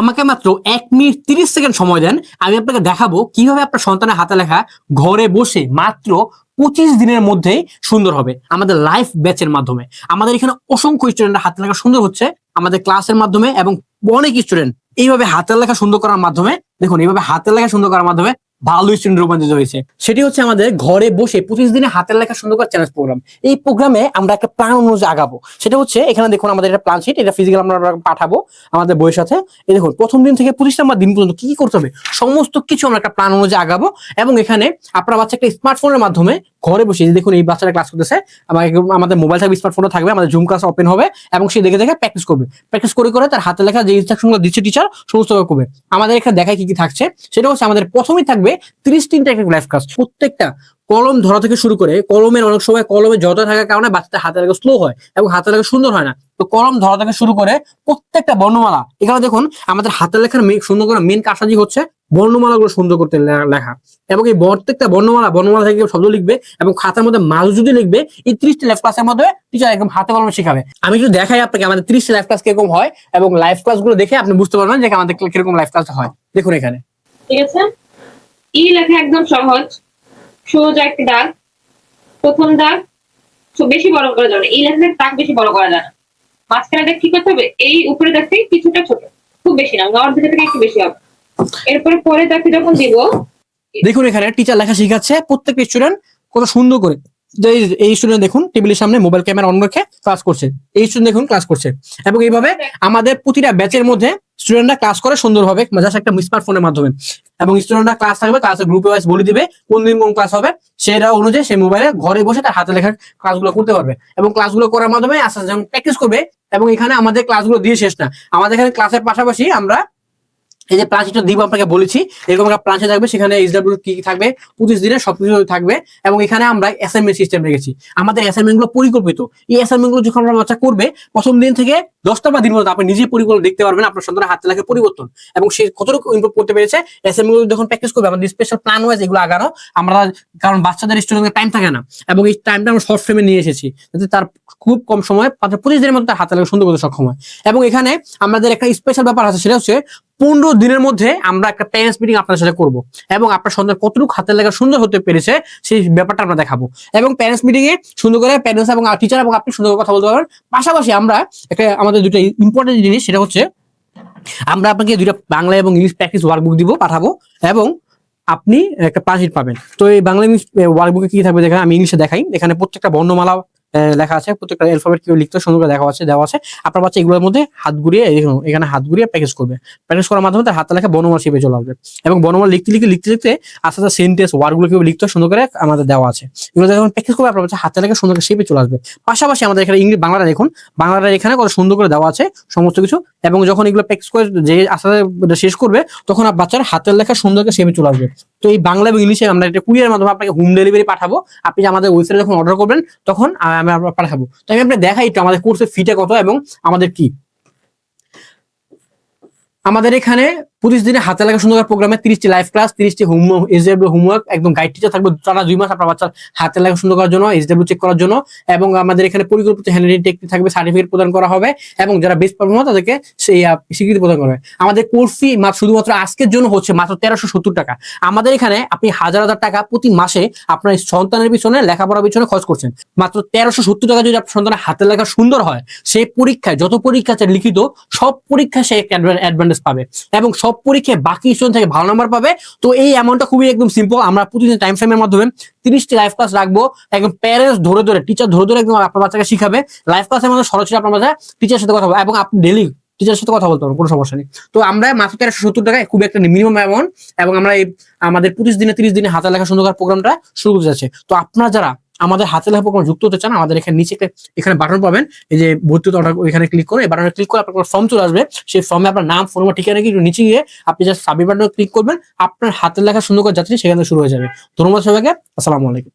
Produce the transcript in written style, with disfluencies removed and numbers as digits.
আমাকে মাত্র 1 minute 30 second সময় দেন, আমি আপনাকে দেখাবো কিভাবে আপনার সন্তানের হাতে লেখা ঘরে বসে মাত্র 25 দিনের মধ্যেই সুন্দর হবে আমাদের লাইভ ব্যাচের মাধ্যমে। আমাদের এখানে অসংখ্য স্টুডেন্টরা হাতে লেখা সুন্দর হচ্ছে আমাদের ক্লাসের মাধ্যমে, এবং অনেক স্টুডেন্ট এইভাবে হাতের লেখা সুন্দর করার মাধ্যমে, দেখুন এইভাবে হাতের লেখা সুন্দর করার মাধ্যমে ভালো স্টুডেন্ট রূপান্তরিত হয়েছে। সেটি হচ্ছে আমাদের ঘরে বসে 25 দিনে হাতের লেখা সুন্দর করার চ্যালেঞ্জ প্রোগ্রাম। এই প্রোগ্রামে আমরা একটা প্ল্যান অনুযায়ী আগাবো। সেটা হচ্ছে এখানে দেখুন আমাদের একটা প্ল্যান শিট, এটা ফিজিক্যাল আমরা পাঠাবো আমাদের বইয়ের সাথে। এই দেখুন প্রথম দিন থেকে 25 নম্বর দিন পর্যন্ত কি কি করতে হবে সমস্ত কিছু আমরা একটা প্ল্যান অনুযায়ী আগাবো। এবং এখানে আপনার বাচ্চা একটা স্মার্টফোনের মাধ্যমে ঘরে বসে, দেখুন এই বাচ্চাটা ক্লাস করতেছে, আমাদের মোবাইল থাকবে, স্মার্টফোনও থাকবে, আমাদের জুম ক্লাস ওপেন হবে এবং সে দেখে দেখে প্র্যাকটিস করবে। প্র্যাকটিস করে করে তার হাতে লেখা যে ইনস্ট্রাকশনগুলো দিচ্ছে টিচার সমস্ত করবে। আমাদের এখানে দেখায় কি কি থাকছে, সেটা হচ্ছে আমাদের প্রথমেই থাকবে 30 টেকনিক লাইফ ক্লাস। প্রত্যেকটা কলম ধরা থেকে শুরু করে, কলমের অনেক সময় কলমে জট থাকার কারণে বাচ্চাদের হাতে লেখা স্লো হয় এবং হাতে লেখা সুন্দর হয় না। তো কলম ধরা থেকে শুরু করে প্রত্যেকটা বর্ণমালা, এখানে দেখুন আমাদের হাতে লেখার সুন্দর করে মেন কাজটাই হচ্ছে বর্ণমালাগুলো সুন্দর করতে লেখা। এবং এই প্রত্যেকটা বর্ণমালা থেকে শব্দ লিখবে এবং খাতার মধ্যে মাল যদি লিখবে। এই 30টি লাইফ ক্লাসের মধ্যে টিচার একদম হাতে কলমে শেখাবে। আমি একটু দেখাই আপনাকে আমাদের 30টি লাইফ ক্লাস কিরকম হয়, এবং লাইফ ক্লাস গুলো দেখে আপনি বুঝতে পারবেন যে আমাদের কিরকম লাইফ ক্লাস হয়। দেখুন এখানে, ঠিক আছে, ই লেখা একদম সহজ, সোজা একটা দাগ, প্রথম দাগ বেশি বড় করা যাবে না, এই লেখার দাগ বেশি বড় করা যায় না। মাঝখানে দাগ কি করতে হবে, এই উপরে দাগ থেকে কিছুটা ছোট, খুব বেশি না, অর্ধেক থেকে একটু বেশি হবে। এরপরে পরে দাগটি যখন দিব, দেখুন এখানে টিচার লেখা শিখাচ্ছে প্রত্যেকটা স্টুডেন্ট কত সুন্দর করে। এই স্টুডেন্ট দেখুন টেবিলের সামনে মোবাইল ক্যামেরা অন রেখে ক্লাস করছে, এই স্টুডেন্ট দেখুন ক্লাস করছে। এবং এইভাবে আমাদের প্রতিটা ব্যাচের মধ্যে স্টুডেন্টরা ক্লাস করে সুন্দরভাবে, জাস্ট একটা স্মার্টফোনের মাধ্যমে। এবং স্টুডেন্টরা ক্লাস থাকবে, ক্লাসের গ্রুপে ওয়াইজ বলে দিবে কোন দিন কোন ক্লাস হবে, সেটা অনুযায়ী সেই মোবাইলে ঘরে বসে তার হাতে লেখা ক্লাসগুলো করতে পারবে। এবং ক্লাসগুলো করার মাধ্যমে আস্তে আস্তে যখন প্র্যাকটিস করবে। এবং এখানে আমাদের ক্লাসগুলো দিয়ে শেষ না, আমাদের এখানে ক্লাসের পাশাপাশি আমরা এই যে প্লানশিটটা দিব আপনাকে বলেছি, এরকম একটা প্লানশিট থাকবে, সেখানে এইচডব্লিউ কি কি থাকবে 25 দিনের সবকিছু থাকবে। এবং এখানে আমরা অ্যাসাইনমেন্ট সিস্টেম রেখেছি, আমাদের অ্যাসাইনমেন্ট গুলো পরিকল্পিত। এই অ্যাসাইনমেন্ট গুলো যখন আমরা বাচ্চা করবে প্রথম দিন থেকে 10টা বা দিন মধ্যে আপনি নিজে পরিকল্পনা দেখতে পারবেন আপনার সন্তানের হাতে লেখা পরিবর্তন এবং সে কতটুকু ইমপ্রুভ করতে পেরেছে। অ্যাসাইনমেন্ট গুলো যখন প্র্যাকটিস করবে আমাদের স্পেশাল প্ল্যান ওয়াইজ এগুলো আগানো আমরা, কারণ বাচ্চাদের স্টুডেন্টের টাইম থাকে না, এবং এই টাইমটা আমরা শর্ট ফ্রেমে নিয়ে এসেছি যাতে তার খুব কম সময়ে 25 দিনের মধ্যে তার হাতে লেখা সুন্দর করতে সক্ষম হয়। এবং এখানে আমাদের একটা স্পেশাল ব্যাপার আছে, সেটা হচ্ছে 15 দিনের মধ্যে আমরা একটা প্যারেন্টস মিটিং আপনাদের সাথে করব এবং আপনার সন্তান কতটুকু হাতের লেখা সুন্দর হতে পেরেছে সেই ব্যাপারটা আমরা দেখাবো। এবং প্যারেন্টস মিটিং এ সুন্দর করে প্যারেন্টস এবং টিচার এবং আপনি সুন্দর করে কথা বলতে পারবেন। পাশাপাশি আমরা একটা আমাদের দুটো ইম্পর্টেন্ট জিনিস, সেটা হচ্ছে আমরা আপনাকে দুইটা বাংলা এবং ইংলিশ প্র্যাকটিস ওয়ার্কবুক দিব, পাঠাবো, এবং আপনি একটা প্লানশিট পাবেন। তো এই বাংলা ইংলিশ ওয়ার্কবুকে কি থাকবে দেখেন, আমি ইংলিশে দেখাই। এখানে প্রত্যেকটা বর্ণমালা লেখা আছে, প্রত্যেকটা অ্যালফাবেট কিভাবে লিখতে সুন্দর করে দেওয়া আছে। আপনার বাচ্চা এগুলোর মধ্যে হাত ঘুরিয়ে এখানে হাত ঘুরিয়ে প্র্যাকটিস করবে। প্র্যাকটিস করার মাধ্যমে তার হাতে লেখা বর্ণমালা শিখে চলে আসবে। এবং বর্ণমালা লিখতে আস্তে আস্তে সেন্টেন্স ওয়ার্ডগুলো কিভাবে লিখতে সুন্দর করে আমাদের দেওয়া আছে। এগুলো যখন প্র্যাকটিস করবে আপনার বাচ্চা হাতে লেখা সুন্দর করে শিখে চলে আসবে। পাশাপাশি আমাদের এখানে ইংলিশ বাংলাটা দেখুন, বাংলাটা এখানে কত সুন্দর করে দেওয়া আছে সমস্ত কিছু। এবং যখন এগুলো প্র্যাকটিস করে যে আস্তে আস্তে শেষ করবে তখন বাচ্চার হাতের লেখা সুন্দর করে শিখে চলে আসবে। তো এই বাংলা এবং ইংলিশে আমরা একটা কুরিয়ার মাধ্যমে আপনাকে হোম ডেলিভারি পাঠাবো। আপনি আমাদের ওয়েবসাইটে যখন অর্ডার করবেন তখন আমি পাঠাবো। তো আমি আপনাকে দেখাই একটু আমাদের কোর্সের ফিটা কত এবং আমাদের কি। আমাদের এখানে 25 দিনে হাতে লেখা সুন্দর প্রোগ্রামে 30টি লাইভ ক্লাস, 30টি হোমওয়ার্ক, একদম গাইড টিচার থাকবে টানা 2 মাস আপনার বাচ্চার হাতে লেখা সুন্দর করার জন্য, এইচডব্লিউ চেক করার জন্য। এবং আমাদের এখানে পরিকল্পিত হ্যান্ডরাইটিং টেকনিক থাকবে, সার্টিফিকেট প্রদান করা হবে, এবং যারা বেস্ট পারফর্মার তাদেরকে সেই স্বীকৃতি প্রদান করা হবে। আমাদের কোর্স ফি শুধুমাত্র আজকের জন্য হচ্ছে মাত্র 1370 টাকা। আমাদের এখানে আপনি হাজার হাজার টাকা প্রতি মাসে আপনার সন্তানের পিছনে লেখাপড়ার পিছনে খরচ করছেন। মাত্র 1370 টাকা যদি আপনার সন্তানের হাতে লেখা সুন্দর হয়, সেই পরীক্ষায় যত পরীক্ষা আছে লিখিত সব পরীক্ষায় সে একটা অ্যাডভান্টেজ পাবে এবং সব পরীক্ষায় বাকি স্টুডেন্ট থেকে ভালো নাম্বার পাবে। তো এই অ্যামাউন্টটা খুবই একদম সিম্পল। আমরা প্রতিদিন টাইম ফ্রেমের মাধ্যমে 30টি লাইভ ক্লাস রাখবো, একদম প্যারেন্টস ধরে ধরে টিচার ধরে ধরে একদম আপনার বাচ্চাকে শিখাবে। লাইভ ক্লাসের মধ্যে সরাসরি আপনার বাচ্চা টিচারের সাথে কথা বলবে এবং আপনি ডেইলি টিচারের সাথে কথা বলতে পারবেন, কোনো সমস্যা নেই। তো আমরা মাত্র 1370 টাকায় খুব একটা মিনিমাম অ্যামাউন্ট, এবং আমরা এই আমাদের 25 দিনে 30 দিনে হাতে লেখা সুন্দর প্রোগ্রামটা শুরু করতে যাচ্ছে। তো আপনারা যারা আমাদের হাতে লেখা প্রোগ্রাম যুক্ত হতে চান, আমাদের এখানে নিচে এখানে বাটন পাবেন, এই যে ভর্তি অর্ডার, এখানে ক্লিক করে এই বাটনে ক্লিক করে আপনার ফর্ম চলে আসবে। সেই ফর্মে আপনার নাম, ফোন নম্বর, ঠিকানা কি নিচে গিয়ে আপনি জাস্ট সাবমিট বাটনে ক্লিক করবেন, আপনার হাতের লেখা সুন্দর করে যাত্রী সেখানে শুরু হয়ে যাবে। ধন্যবাদ সবাইকে, আসসালামু আলাইকুম।